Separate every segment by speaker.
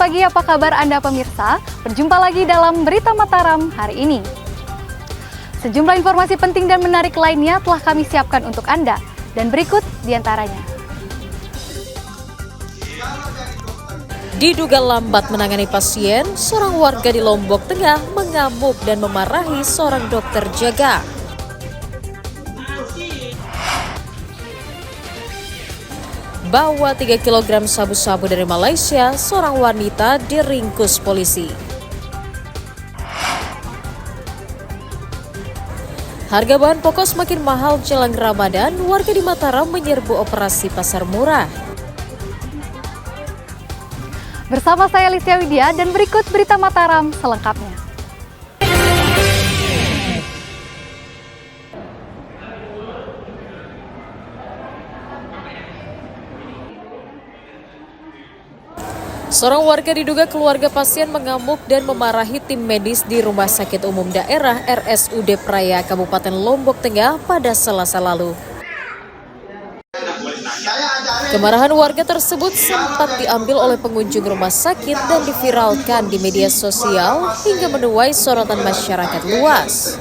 Speaker 1: pagi, apa kabar Anda pemirsa? Berjumpa lagi dalam Berita Mataram hari ini. Sejumlah informasi penting dan menarik lainnya telah kami siapkan untuk Anda. Dan berikut diantaranya.
Speaker 2: Diduga lambat menangani pasien, seorang warga di Lombok Tengah mengamuk dan memarahi seorang dokter jaga. Bawa 3 kg sabu-sabu dari Malaysia, seorang wanita diringkus polisi. Harga bahan pokok semakin mahal jelang Ramadan, warga di Mataram menyerbu operasi pasar murah.
Speaker 1: Bersama saya Lisya Widya dan berikut Berita Mataram selengkapnya.
Speaker 2: Seorang warga diduga keluarga pasien mengamuk dan memarahi tim medis di Rumah Sakit Umum Daerah RSUD Praya, Kabupaten Lombok Tengah pada Selasa lalu. Kemarahan warga tersebut sempat diambil oleh pengunjung rumah sakit dan diviralkan di media sosial hingga menuai sorotan masyarakat luas.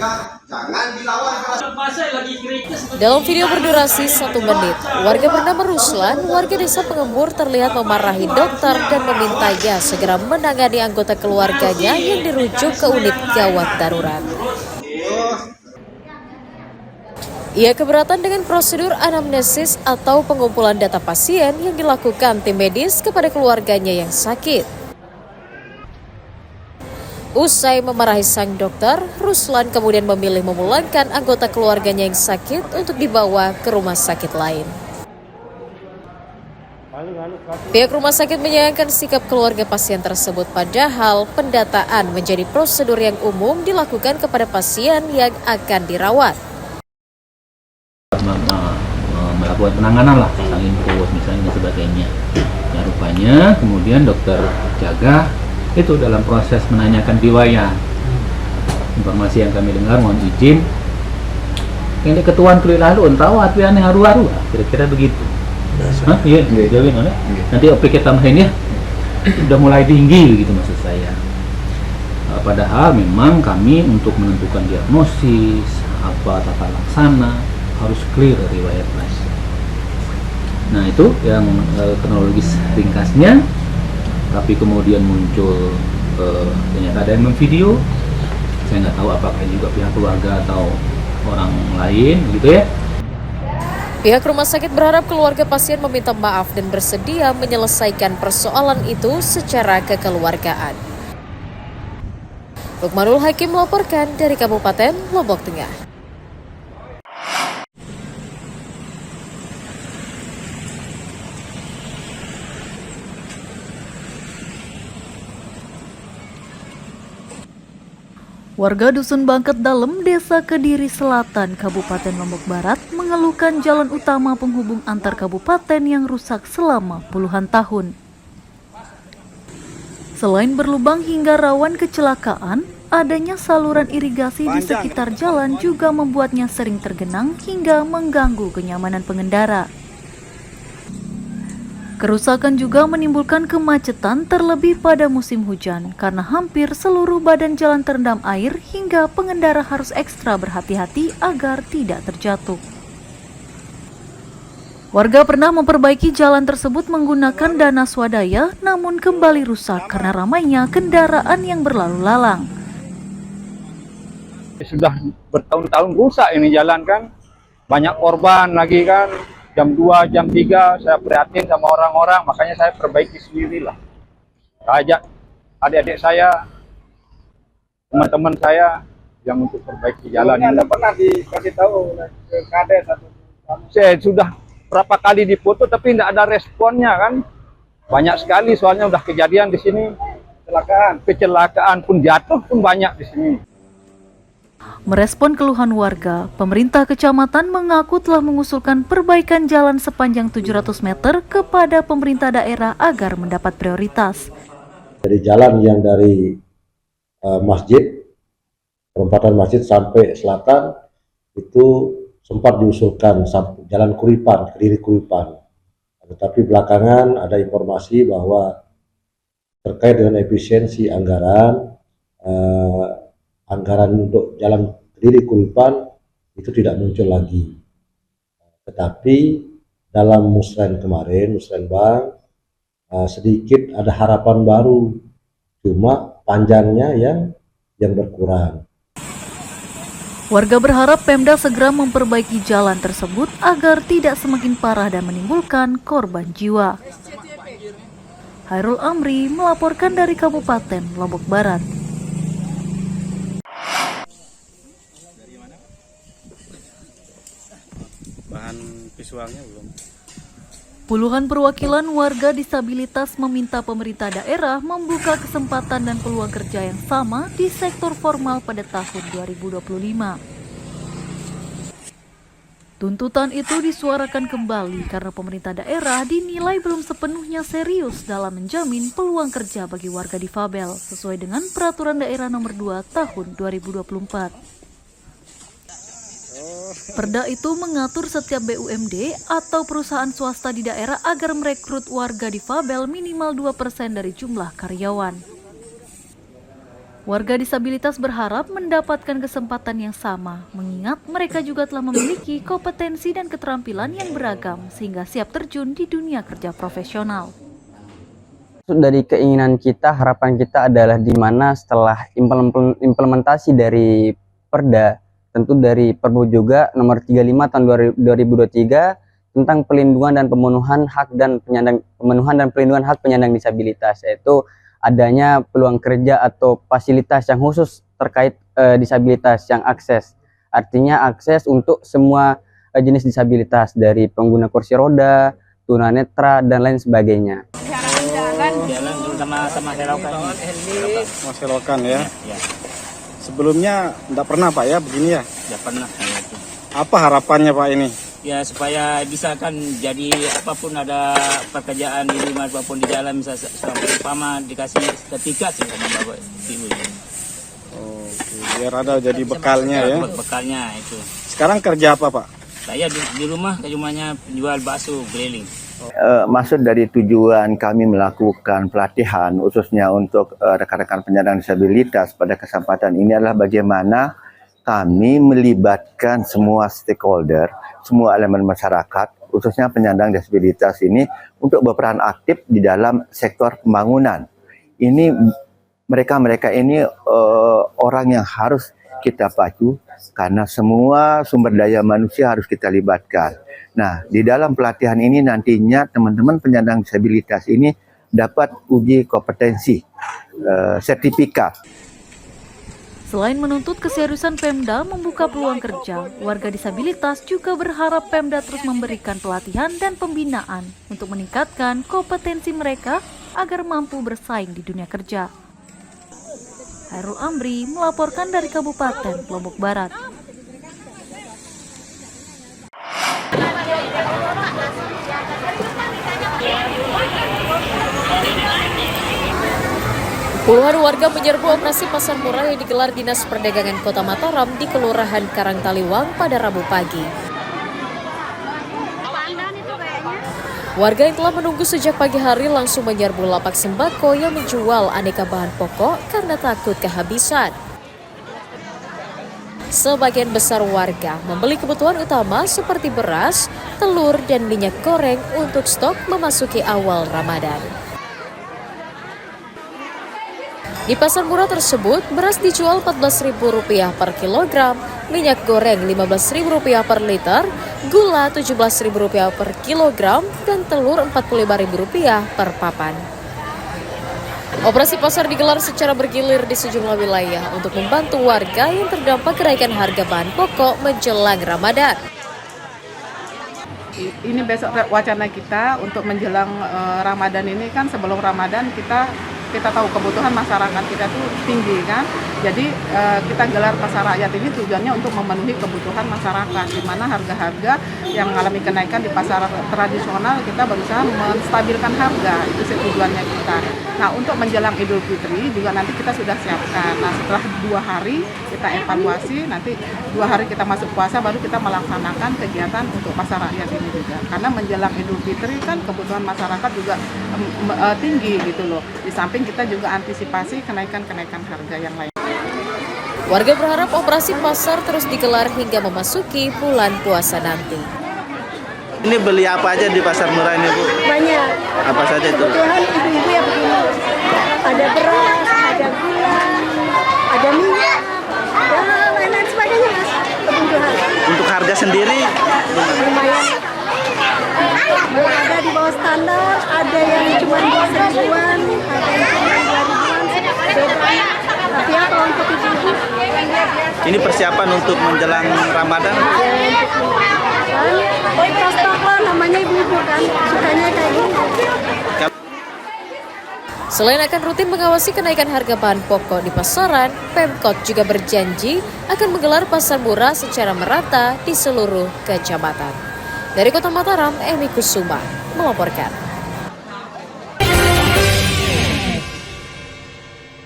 Speaker 2: Dalam video berdurasi 1 menit, warga bernama Ruslan, warga desa Pengembur terlihat memarahi dokter dan memintanya segera menangani anggota keluarganya yang dirujuk ke unit gawat darurat. Ia keberatan dengan prosedur anamnesis atau pengumpulan data pasien yang dilakukan tim medis kepada keluarganya yang sakit. Usai memarahi sang dokter, Ruslan kemudian memilih memulangkan anggota keluarganya yang sakit untuk dibawa ke rumah sakit lain. Pihak rumah sakit menyayangkan sikap keluarga pasien tersebut, padahal pendataan menjadi prosedur yang umum dilakukan kepada pasien yang akan dirawat.
Speaker 3: Melakukan penanganan lah, pasang infus misalnya dan sebagainya. Ya, rupanya kemudian dokter jaga itu dalam proses menanyakan riwayat. Informasi yang kami dengar, mohon izin, ini ketuaan kulit lalu entah tapi aneh haru-haru, kira-kira begitu. Hah? Iya, jawabin oleh. Nanti OPK tambahin ya. Udah mulai tinggi gitu maksud saya. Padahal memang kami untuk menentukan diagnosis apa tata laksana harus clear riwayat pasien. Nah itu yang kronologis ringkasnya, tapi kemudian muncul ternyata ada yang memvideo. Saya nggak tahu apakah juga pihak keluarga atau orang lain gitu ya.
Speaker 2: Pihak rumah sakit berharap keluarga pasien meminta maaf dan bersedia menyelesaikan persoalan itu secara kekeluargaan. Lukmanul Hakim melaporkan dari Kabupaten Lombok Tengah.
Speaker 4: Warga Dusun Bangket Dalem, Desa Kediri Selatan, Kabupaten Lombok Barat mengeluhkan jalan utama penghubung antar kabupaten yang rusak selama puluhan tahun. Selain berlubang hingga rawan kecelakaan, adanya saluran irigasi di sekitar jalan juga membuatnya sering tergenang hingga mengganggu kenyamanan pengendara. Kerusakan juga menimbulkan kemacetan terlebih pada musim hujan karena hampir seluruh badan jalan terendam air hingga pengendara harus ekstra berhati-hati agar tidak terjatuh. Warga pernah memperbaiki jalan tersebut menggunakan dana swadaya, namun kembali rusak karena ramainya kendaraan yang berlalu lalang.
Speaker 5: Sudah bertahun-tahun rusak ini jalan kan, banyak korban lagi kan. Jam 2, jam 3 saya prihatin sama orang-orang, makanya saya perbaiki sendirilah. Saya ajak adik-adik saya, teman-teman saya yang untuk perbaiki jalan ini. Anda pernah dikasih tahu ke kades atau? Saya sudah berapa kali dipoto tapi tidak ada responnya kan. Banyak sekali soalnya udah kejadian di sini. Kecelakaan pun jatuh pun banyak di sini.
Speaker 4: Merespon keluhan warga, pemerintah kecamatan mengaku telah mengusulkan perbaikan jalan sepanjang 700 meter kepada pemerintah daerah agar mendapat prioritas.
Speaker 6: Dari jalan yang dari masjid, perempatan masjid sampai selatan, itu sempat diusulkan jalan Kuripan, Kediri Kuripan. Tetapi belakangan ada informasi bahwa terkait dengan efisiensi anggaran, anggaran untuk jalan Kediri Kuripan itu tidak muncul lagi. Tetapi dalam musren kemarin, musrenbang, sedikit ada harapan baru, cuma panjangnya yang berkurang.
Speaker 4: Warga berharap Pemda segera memperbaiki jalan tersebut agar tidak semakin parah dan menimbulkan korban jiwa. Hairul Amri melaporkan dari Kabupaten Lombok Barat.
Speaker 7: Bahan visualnya belum.
Speaker 4: Puluhan perwakilan warga disabilitas meminta pemerintah daerah membuka kesempatan dan peluang kerja yang sama di sektor formal pada tahun 2025. Tuntutan itu disuarakan kembali karena pemerintah daerah dinilai belum sepenuhnya serius dalam menjamin peluang kerja bagi warga difabel sesuai dengan Peraturan Daerah Nomor 2 Tahun 2024. Perda itu mengatur setiap BUMD atau perusahaan swasta di daerah agar merekrut warga difabel minimal 2% dari jumlah karyawan. Warga disabilitas berharap mendapatkan kesempatan yang sama, mengingat mereka juga telah memiliki kompetensi dan keterampilan yang beragam sehingga siap terjun di dunia kerja profesional.
Speaker 8: Dari keinginan kita, harapan kita adalah di mana setelah implementasi dari Perda, tentu dari Perbu juga nomor 35 tahun 2023 tentang pelindungan dan pemenuhan hak dan pelindungan hak penyandang disabilitas, yaitu adanya peluang kerja atau fasilitas yang khusus terkait disabilitas yang akses. Artinya akses untuk semua jenis disabilitas dari pengguna kursi roda, tunanetra dan lain sebagainya.
Speaker 7: Jalan sama selokan ya. Sebelumnya tidak pernah Pak ya begini ya?
Speaker 9: Tidak pernah.
Speaker 7: Apa harapannya Pak ini?
Speaker 9: Ya supaya bisa kan jadi apapun ada pekerjaan di rumah apapun di jalan bisa sama dikasih sertifikat sih sama Bapak Ibu.
Speaker 7: Oke, biar ada jadi bekalnya ya.
Speaker 9: Bekalnya itu.
Speaker 7: Sekarang kerja apa Pak?
Speaker 9: Saya di rumah cumanya jual bakso keliling.
Speaker 10: Maksud dari tujuan kami melakukan pelatihan khususnya untuk rekan-rekan penyandang disabilitas pada kesempatan ini adalah bagaimana kami melibatkan semua stakeholder, semua elemen masyarakat, khususnya penyandang disabilitas ini untuk berperan aktif di dalam sektor pembangunan. Ini mereka ini orang yang harus kita pacu karena semua sumber daya manusia harus kita libatkan. Nah, di dalam pelatihan ini nantinya teman-teman penyandang disabilitas ini dapat uji kompetensi, sertifikat.
Speaker 4: Selain menuntut keseriusan Pemda membuka peluang kerja, warga disabilitas juga berharap Pemda terus memberikan pelatihan dan pembinaan untuk meningkatkan kompetensi mereka agar mampu bersaing di dunia kerja. Hairul Amri melaporkan dari Kabupaten Lombok Barat.
Speaker 2: Puluhan warga menyerbu operasi pasar murah yang digelar Dinas Perdagangan Kota Mataram di Kelurahan Karangtaliwang pada Rabu pagi. Warga yang telah menunggu sejak pagi hari langsung menyerbu lapak sembako yang menjual aneka bahan pokok karena takut kehabisan. Sebagian besar warga membeli kebutuhan utama seperti beras, telur, dan minyak goreng untuk stok memasuki awal Ramadan. Di pasar murah tersebut, beras dijual Rp14.000 per kilogram, minyak goreng Rp15.000 per liter, gula Rp17.000 per kilogram, dan telur Rp45.000 per papan. Operasi pasar digelar secara bergilir di sejumlah wilayah untuk membantu warga yang terdampak kenaikan harga bahan pokok menjelang Ramadan.
Speaker 11: Ini besok wacana kita untuk menjelang Ramadan ini kan sebelum Ramadan kita tahu kebutuhan masyarakat kita itu tinggi kan. Jadi kita gelar pasar rakyat ini tujuannya untuk memenuhi kebutuhan masyarakat, di mana harga-harga yang mengalami kenaikan di pasar tradisional kita berusaha menstabilkan harga, itu tujuannya kita. Nah, untuk menjelang Idul Fitri juga nanti kita sudah siapkan. Nah, setelah 2 hari kita evaluasi, nanti 2 hari kita masuk puasa baru kita melaksanakan kegiatan untuk pasar rakyat ini juga. Karena menjelang Idul Fitri kan kebutuhan masyarakat juga tinggi gitu loh. Di samping samping kita juga antisipasi kenaikan-kenaikan harga yang lain.
Speaker 2: Warga berharap operasi pasar terus digelar hingga memasuki bulan puasa nanti.
Speaker 7: Ini beli apa aja di pasar murah ini, Bu?
Speaker 12: Banyak.
Speaker 7: Apa saja itu?
Speaker 12: Kebutuhan ibu-ibu ya begini. Ada beras, ada gula, ada minyak, dan lain-lain sebagainya, Mas. Kebutuhan.
Speaker 7: Untuk harga sendiri
Speaker 12: Lumayan. Ada di bawah standar, ada yang cuma 2.000-an, ada yang cuma 2.000-an, beda. Tapi ya kalau untuk ibu-ibu,
Speaker 7: ini persiapan untuk menjelang Ramadan.
Speaker 12: stok lah, namanya ibu-ibu kan, sukanya kayak gini.
Speaker 2: Selain akan rutin mengawasi kenaikan harga bahan pokok di pasaran, Pemkot juga berjanji akan menggelar pasar murah secara merata di seluruh kecamatan. Dari Kota Mataram, Emi Kusuma melaporkan.